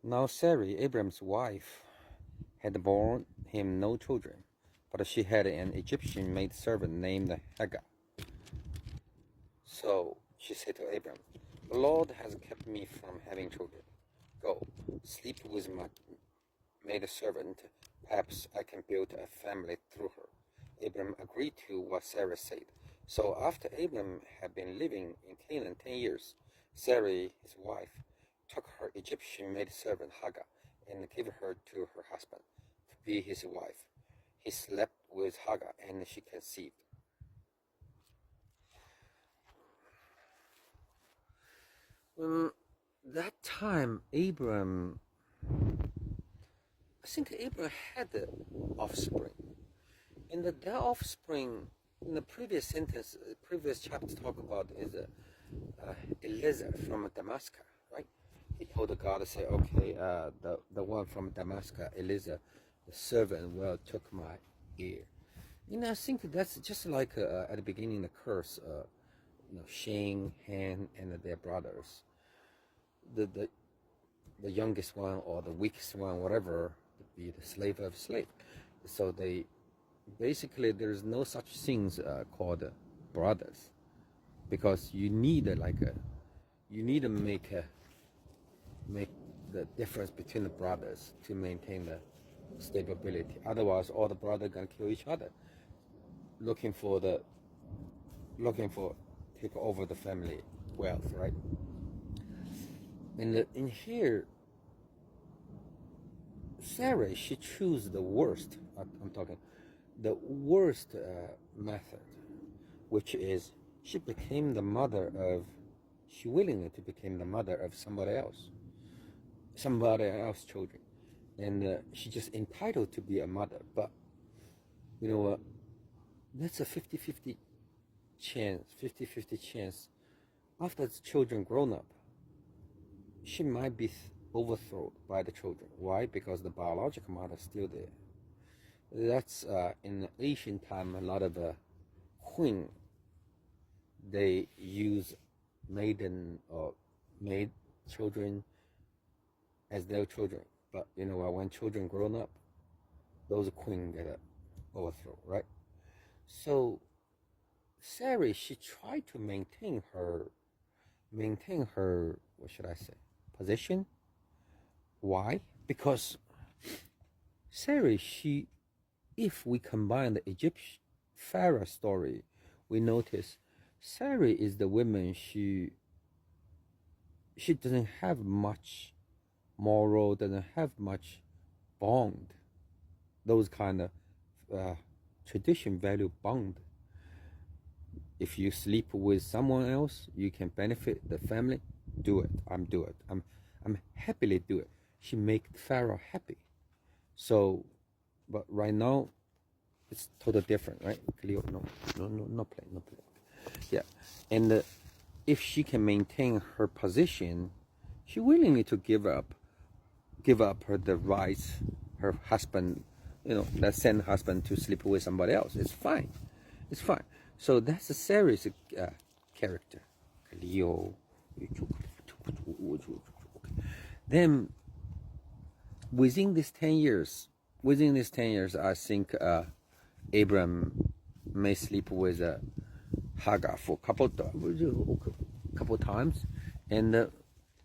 Now Sarai, Abram's wife, had borne him no children, but she had an Egyptian maid servant named Hagar. So she said to Abram, "The Lord has kept me from having children. Go, sleep with my maid servant. Perhaps I can build a family through her." Abram agreed to what Sarah said. So after Abram had been living in Canaan 10 years, Sarai, his wife, took her Egyptian maid servant Hagar and gave her to her husband to be his wife. He slept with Hagar and she conceived. That time, I think Abram had offspring. And that offspring, in the previous sentence, previous chapter talk about is Eliezer from Damascus, right? He told God, say, okay, the one from Damascus, Eliezer, the servant, will took my ear. I think that's just like at the beginning the curse, Shem, Ham, and their brothers. The youngest one or the weakest one, whatever, would be the slave of slave. So they basically there's no such things called brothers, because you need to make the difference between the brothers to maintain the stability. Otherwise, all the brothers gonna kill each other, looking for take over the family wealth, right? And in here, Sarah, she chose the worst. I'm talking the worst method, which is she willingly to become the mother of somebody else's children, and she just entitled to be a mother. But you know what? That's a 50-50 chance. After the children grown up, she might be overthrown by the children. Why? Because the biological mother is still there. That's in ancient time, a lot of queen, they use maiden or maid children as their children. But when children grown up, those queen get overthrown, right? So Sarah, she tried to maintain her what should I say, position. Why? Because Sarah, if we combine the Egyptian Pharaoh story, we notice Sarah is the woman. She doesn't have much moral, doesn't have much bond, those kind of tradition value bond. If you sleep with someone else, you can benefit the family. Do it. I'm happily do it. She make Pharaoh happy. So, but right now, it's totally different, right? Cleo, no play. Yeah, and if she can maintain her position, she willingly to give up the rights, her husband, that send husband to sleep with somebody else. It's fine. So that's a serious character. Cleo. Then within these 10 years, I think Abram may sleep with Hagar for a couple times, and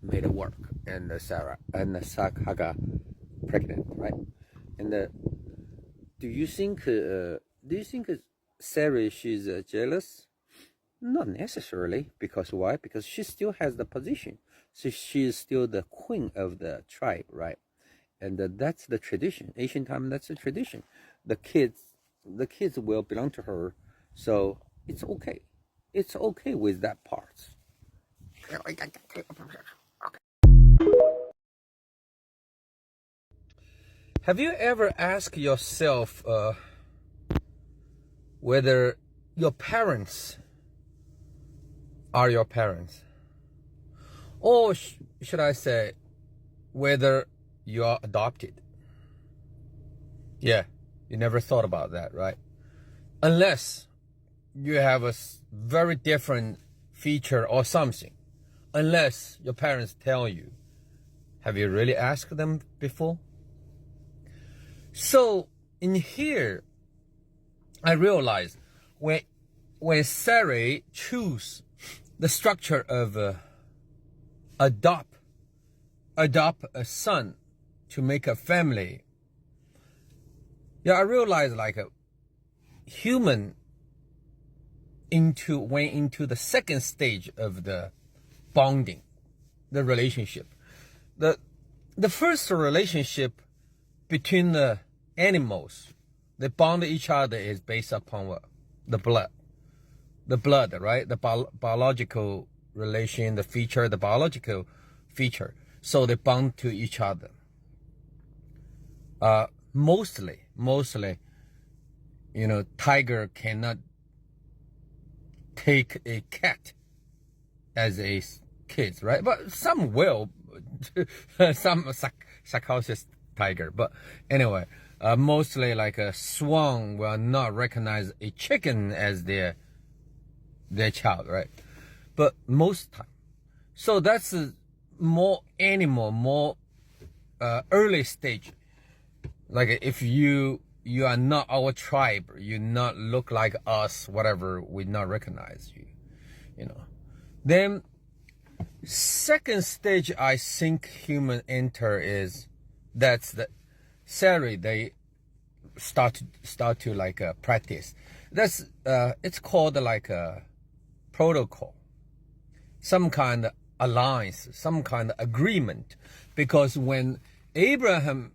made it work, and Hagar pregnant, right? And do you think Sarah, she's jealous? Not necessarily. Because why? Because she still has the position. So she is still the queen of the tribe, right? And that's the tradition. Ancient time, that's the tradition. The kids will belong to her. So it's okay. It's okay with that part. Have you ever asked yourself whether your parents are your parents? Or should I say, whether you are adopted? Yeah, you never thought about that, right? Unless you have a very different feature or something. Unless your parents tell you, Have you really asked them before? So in here, I realized when Sarah choose the structure of adopt a son to make a family, yeah, I realized like a human went into the second stage of the bonding, the relationship. The first relationship between the animals, they bond each other is based upon what? The blood, right? The biological relation, the biological feature. So they bond to each other. Mostly, tiger cannot take a cat as a kid, right? But some will, some psychosis tiger. But anyway, mostly like a swan will not recognize a chicken as their child, right? But most time. So that's a more animal, more early stage. Like if you are not our tribe, you not look like us, whatever, we not recognize you, Then second stage I think human enter is, that's the Sarah, they start to like practice. That's it's called like a protocol, some kind of alliance, some kind of agreement. Because when Abraham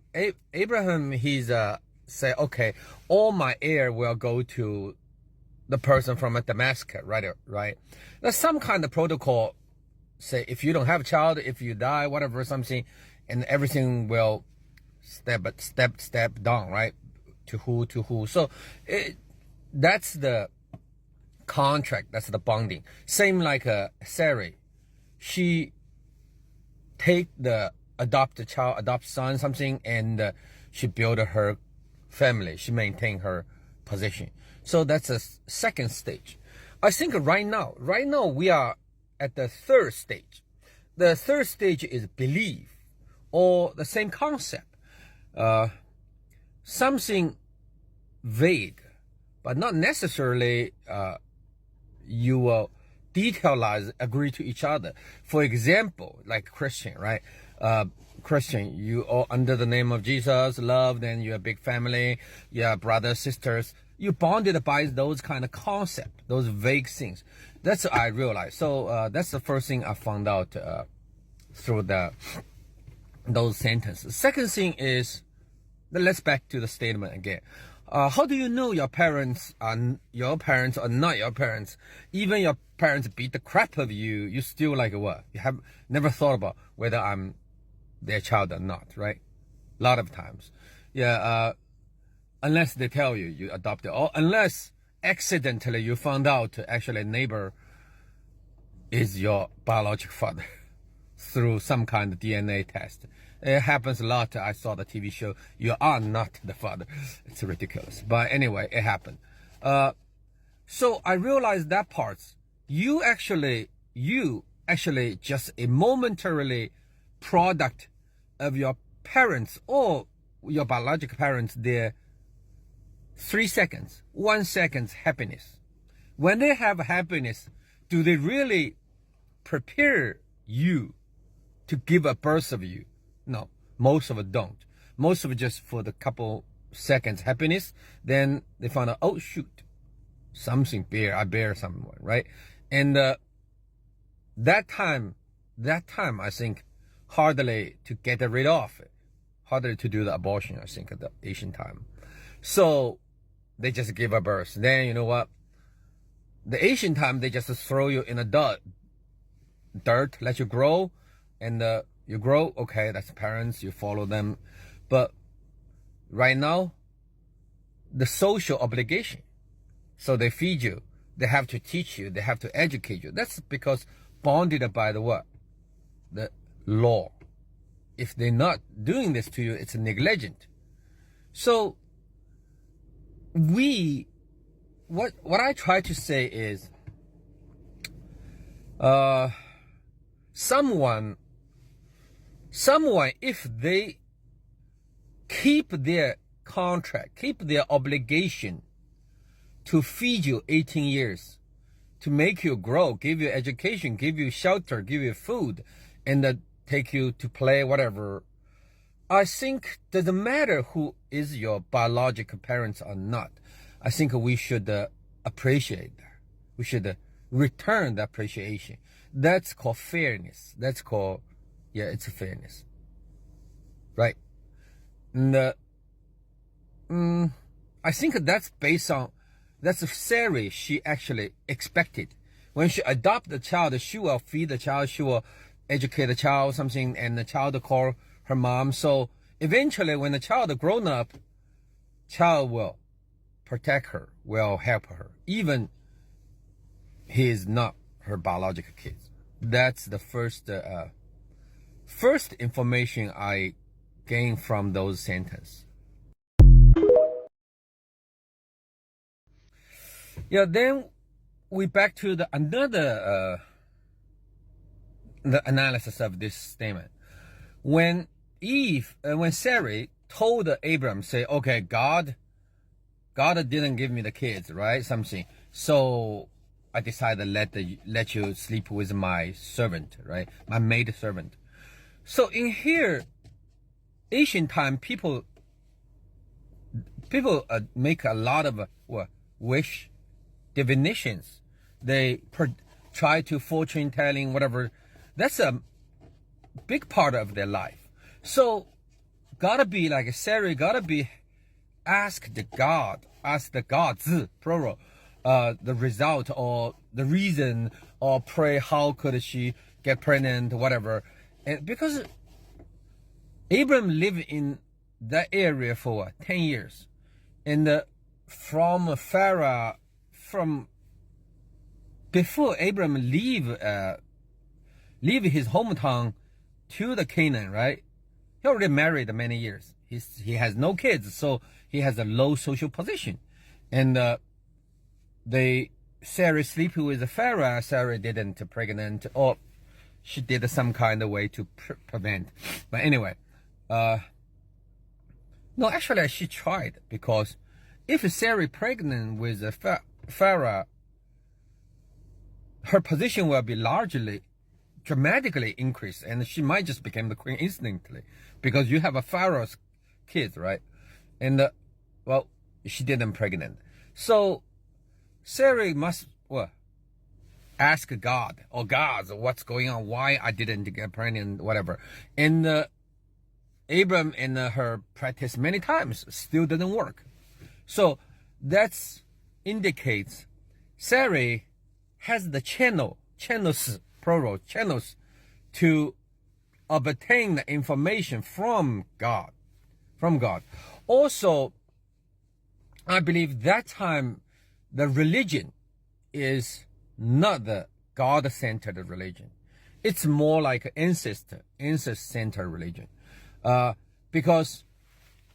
he's say, okay, all my heir will go to the person from Damascus, right? There's some kind of protocol. Say if you don't have a child, if you die, whatever, something, and everything will step down, right? To who. So that's the contract. That's the bonding. Same like Sarah, she take the adopted child, adopt son, something, and she build her family. She maintain her position. So that's a second stage. I think right now we are at the third stage. The third stage is belief, or the same concept. Something vague, but not necessarily you will detailize, agree to each other. For example, like Christian, right? Christian, you all under the name of Jesus, loved, and you're a big family, you're brothers, sisters. You bonded by those kind of concepts, those vague things. That's what I realized. So that's the first thing I found out through those sentences. Second thing is, let's back to the statement again. How do you know your parents are not your parents? Even your parents beat the crap of you, you still like what? You have never thought about whether I'm their child or not, right? A lot of times. Yeah, unless they tell you adopted, or unless accidentally you found out actually a neighbor is your biological father through some kind of DNA test. It happens a lot. I saw the TV show, You Are Not the Father. It's ridiculous. But anyway, it happened. So I realized that parts, you actually just a momentarily product of your parents or your biological parents, their 3 seconds, 1 second happiness. When they have happiness, do they really prepare you to give a birth of you? No, most of it don't. Most of it just for the couple seconds happiness. Then they find out, oh shoot, I bear someone, right? And that time I think hardly to get rid of it, hardly to do the abortion, I think, at the Asian time. So they just give a birth. Then you know what? The Asian time, they just throw you in a dirt, let you grow, and you grow, okay, that's parents, you follow them. But right now, the social obligation. So they feed you, they have to teach you, they have to educate you. That's because bonded by the what? The law. If they're not doing this to you, it's negligent. So what I try to say is, someone someone, if they keep their contract, keep their obligation to feed you 18 years, to make you grow, give you education, give you shelter, give you food, and take you to play, whatever. I think doesn't matter who is your biological parents or not. I think we should appreciate that. We should return the appreciation. That's called fairness. That's called, yeah, it's fairness. Right? And I think that's based on, that's Sarah, she actually expected. When she adopt the child, she will feed the child, she will educate the child, something, and the child call her mom. So eventually when the child grown up, child will protect her, will help her, even he is not her biological kid. That's the first information I gained from those sentences. Yeah, then we back to the another the analysis of this statement. When Sarah told Abram, say, okay, God didn't give me the kids, right? Something. So I decided let you sleep with my servant, right? My maid servant. So in here, Asian time, people make a lot of wish divinations. They try to fortune telling, whatever. That's a big part of their life. So gotta be like Sarah, gotta be ask the gods, plural, the result or the reason, or pray how could she get pregnant, whatever. And because Abram lived in that area for 10 years, and from Pharaoh, from before Abram leave his hometown to the Canaan, right? He already married many years. He has no kids, so he has a low social position. And Sarah sleep with the Pharaoh. Sarah didn't pregnant, or she did some kind of way to prevent. But anyway, no, actually she tried, because if Sarah pregnant with the Pharaoh, her position will be dramatically increased, and she might just become the queen instantly, because you have a Pharaoh's kids, right? And well, she didn't pregnant, so Sarah must ask God or gods what's going on, why I didn't get pregnant, whatever. And Abram and her practice many times, still didn't work. So that indicates Sarah has the channels, plural, channels to obtain the information from God. Also, I believe that time the religion is not the God-centered religion. It's more like ancestor-centered religion. Because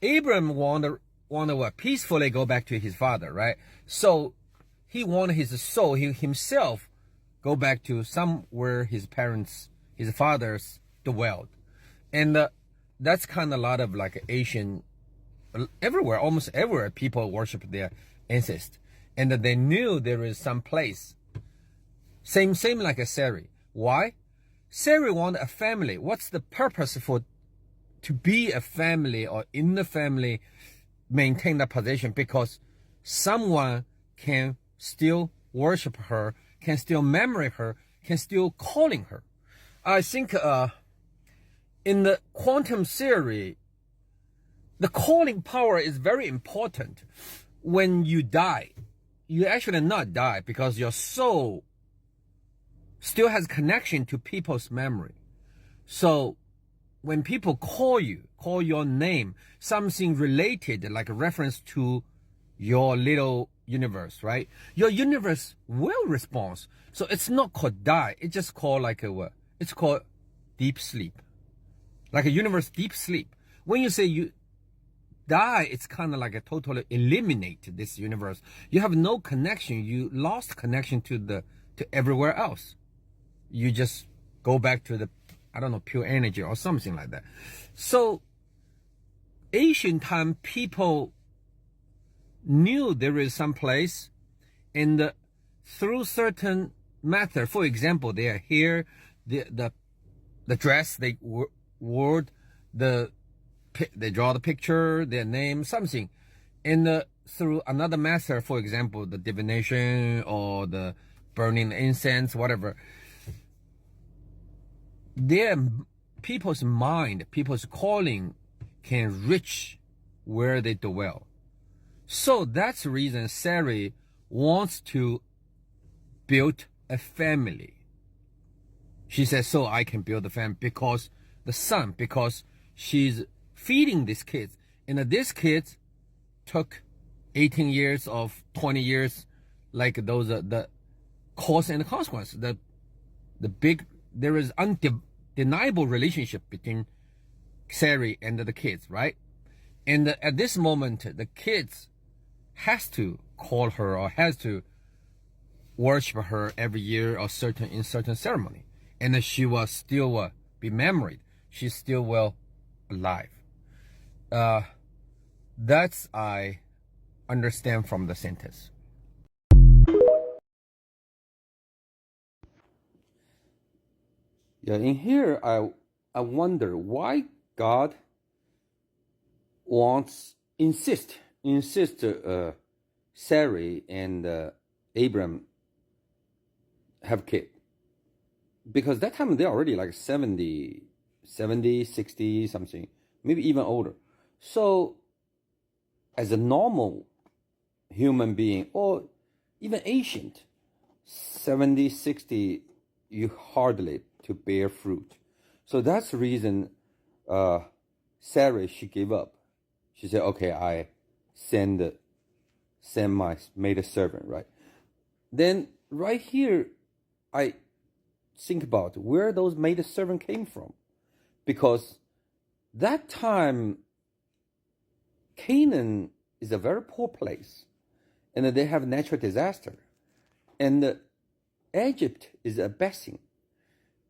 Abram wanted to peacefully go back to his father, right? So he wanted his soul, himself, go back to somewhere his fathers dwelled. And that's kind of a lot of like Asian, everywhere, almost everywhere, people worship their ancestors. And they knew there is some place. Same like a Sarah. Why? Sarah wanted a family. What's the purpose to be a family, or in the family, maintain that position? Because someone can still worship her, can still memory her, can still calling her. I think in the quantum theory, the calling power is very important. When you die, you actually not die, because your soul still has connection to people's memory. So when people call your name, something related, like a reference to your little universe, right? Your universe will respond. So it's not called die. It's just called it's called deep sleep. Like a universe deep sleep. When you say you die, it's kind of like a totally eliminate this universe. You have no connection. You lost connection to everywhere else. You just go back to I don't know, pure energy or something like that. So ancient time people knew there is some place, and through certain method, for example, they are here, the dress they wore, they draw the picture, their name, something, and through another method, for example, the divination or the burning incense, whatever, their people's mind, people's calling can reach where they dwell. So that's the reason Sarai wants to build a family. She says, so I can build a family because the son, because she's feeding these kids. And these kids took 18 years of 20 years, like those, the cause and the consequence. There is undeniable relationship between Sarai and the kids, right? And at this moment, the kids has to call her or has to worship her every year or in certain ceremony. And she will still be married. She still will alive. That's I understand from the sentence. Yeah, in here I wonder why God insist Sarai and Abram have kid, because that time they're already like 70, 60 something, maybe even older. So as a normal human being, or even ancient, 70, 60, you hardly to bear fruit. So that's the reason Sarah, she gave up. She said, okay, I send my maid servant, right? Then right here, I think about where those maid servant came from. Because that time, Canaan is a very poor place. And they have natural disaster. And Egypt is a blessing.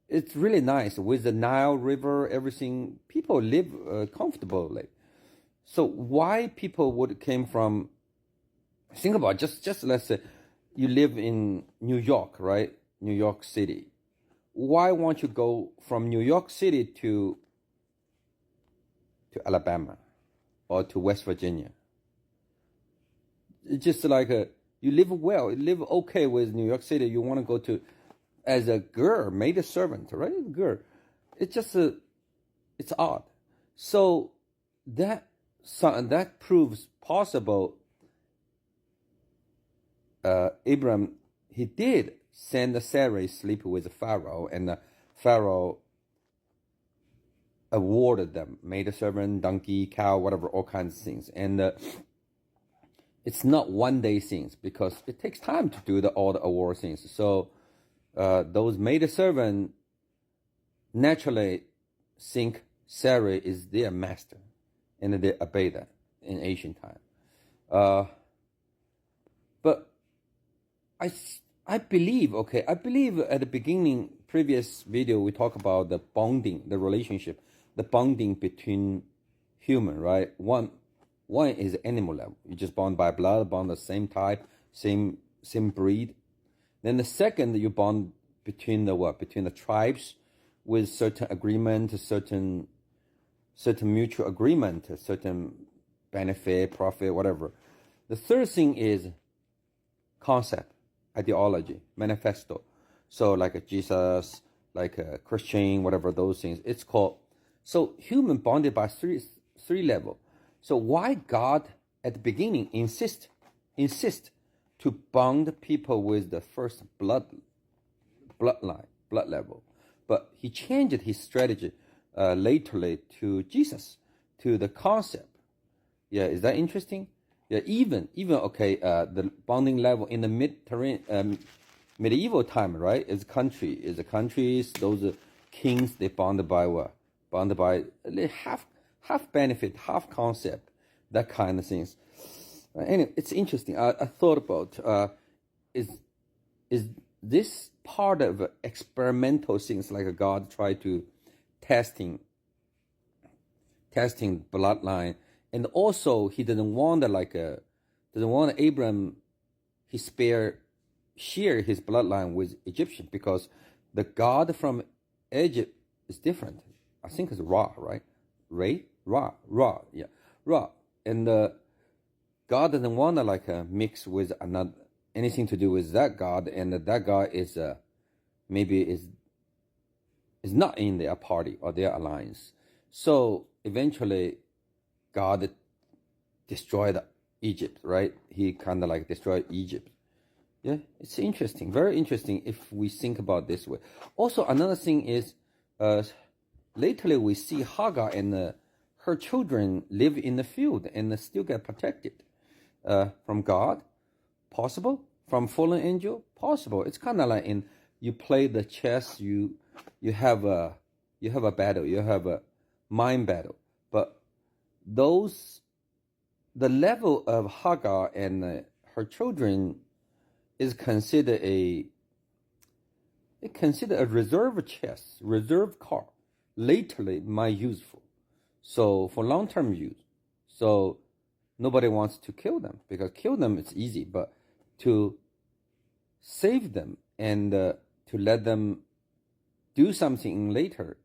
It's really nice with the Nile River, everything. People live comfortably. So why people would came from? Think about just let's say you live in New York, right? New York City. Why won't you go from New York City to Alabama or to West Virginia? It's just like you live well, you live okay with New York City. You want to go to as a girl, maid servant, right? Girl, it's just it's odd. So that proves possible. Abram, he did send Sarai sleep with Pharaoh, and Pharaoh awarded them maid servant, donkey, cow, whatever, all kinds of things. And it's not one day things, because it takes time to do all the award things. So those maid servant naturally think Sarai is their master, and they obey that in ancient time. But I believe at the beginning, previous video, we talked about the bonding, the relationship, the bonding between human, right? One is animal level. You just bond by blood, bond the same type, same breed. Then the second, you bond between the tribes with certain agreement, certain mutual agreement, certain benefit, profit, whatever. The third thing is concept, ideology, manifesto. So like a Jesus, like a Christian, whatever those things. It's called. So human bonded by three level. So why God at the beginning insist to bond people with the first blood level, but he changed his strategy lately to Jesus, to the concept. Yeah, is that interesting? Yeah, even okay, the bonding level in the medieval time, right? Is countries, those kings, they bonded by what? Bonded by half benefit, half concept, that kind of things. Anyway, it's interesting. I thought about is this part of experimental things, like God try to testing bloodline, and also he doesn't want Abram he share his bloodline with Egyptian, because the God from Egypt is different. I think it's Ra, right? Ra, yeah, Ra, and God doesn't want to mix with another anything to do with that God, and that God is maybe is not in their party or their alliance. So eventually, God destroyed Egypt, right? He kind of destroyed Egypt. Yeah, it's interesting, very interesting if we think about this way. Also, another thing is, lately we see Hagar and her children live in the field and still get protected from God. Possible. From fallen angel. Possible. It's kind of like in you play the chess, you have a battle, you have a mind battle, but the level of Hagar and her children is considered a reserve chess, reserve card. Lately, my useful. So for long-term use. So nobody wants to kill them, because kill them is easy, but to save them and to let them do something later,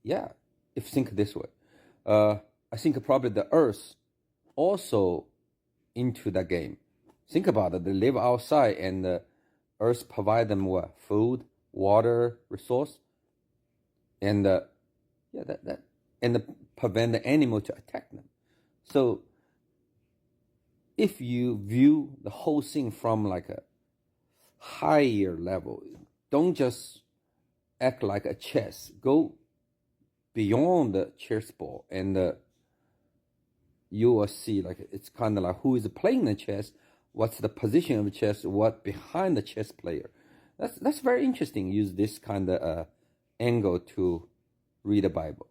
yeah. If you think this way, I think probably the Earth also into the game. Think about it. They live outside, and the Earth provide them what? Food, water, resource, and and prevent the animal to attack them. So if you view the whole thing from a higher level, don't just act like a chess. Go beyond the chessboard, and you will see it's kind of like who is playing the chess, what's the position of the chess, what behind the chess player. That's very interesting. Use this kind of angle to read the Bible.